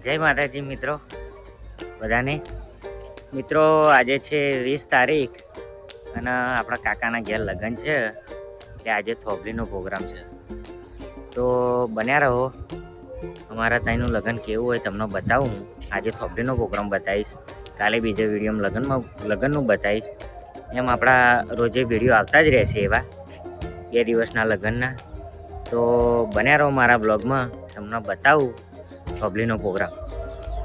જય માતાજી મિત્રો બધાને. મિત્રો આજે છે 20 તારીખ અને આપણા કાકાના ઘેર લગ્ન છે એટલે આજે થોભલીનો પ્રોગ્રામ છે, તો બન્યા રહો. અમારા ત્યાંનું લગ્ન કેવું હોય તમને બતાવું. આજે થોભલીનો પ્રોગ્રામ બતાવીશ, કાલે બીજા વિડીયોમાં લગ્નનું બતાવીશ. એમ આપણા રોજે વિડીયો આવતા જ રહેશે એવા 2 દિવસના લગ્નના. તો બન્યા રહો મારા બ્લોગમાં, તમને બતાવું થોભલીનો પ્રોગ્રામ.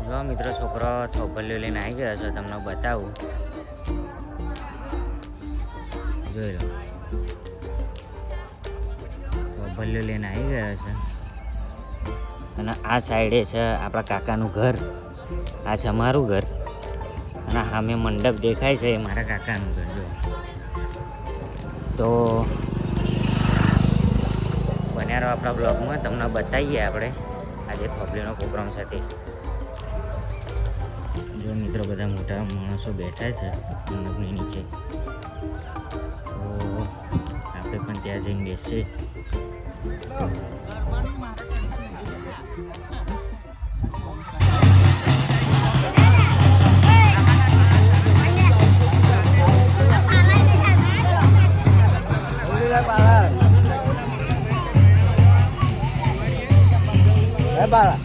જો મિત્રો છોકરો થોભલીઓ લઈને આવી ગયો છે, તમને બતાવું. જોઈ લો, થોભલીઓ લઈને આવી ગયો છે. અને આ સાઈડે છે આપણા કાકાનું ઘર, આ છે અમારું ઘર. અને સામે મંડપ દેખાય છે એ મારા કાકાનું ઘર. જો તો બન્યા રહો આપણા બ્લોગમાં, તમને બતાવીએ આપણે આજે થોભલીનો પ્રોગ્રામ સાથે. જો મિત્રો બધા મોટા માણસો બેઠા છે મંડપની નીચે, તો આપણે પણ ત્યાં જઈને બેસીએ. Bala.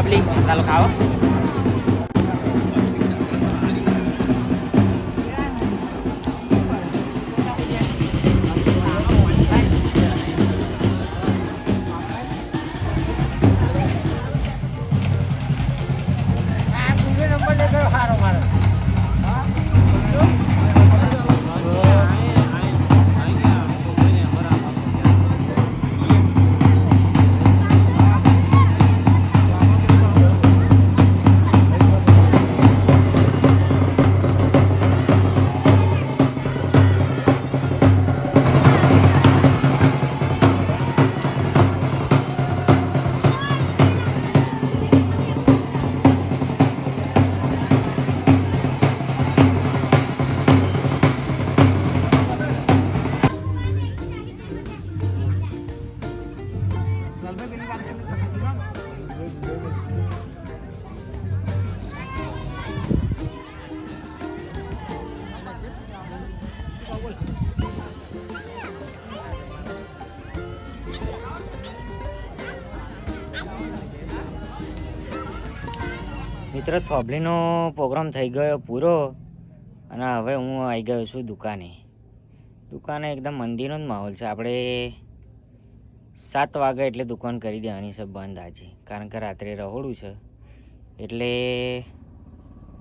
Beli kalau kau મિત્રો થોબલીનો પ્રોગ્રામ થઈ ગયો પૂરો અને હવે હું આવી ગયો છું દુકાને એકદમ મંદિરનો જ માહોલ છે. આપણે 7 વાગે એટલે દુકાન કરી દેવાની છે બંધ આજે, કારણ કે રાત્રે રહોડું છે. એટલે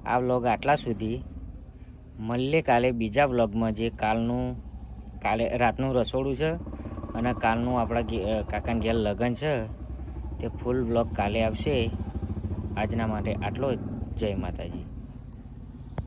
આ વ્લોગ આટલા સુધી. મળીએ કાલે બીજા વ્લોગમાં, જે કાલે રાતનું રસોડું છે અને કાલનું આપણા કાકાના ઘેર લગ્ન છે. તે ફૂલ વ્લોગ કાલે આવશે. આજના માટે આટલો જ. જય માતાજી.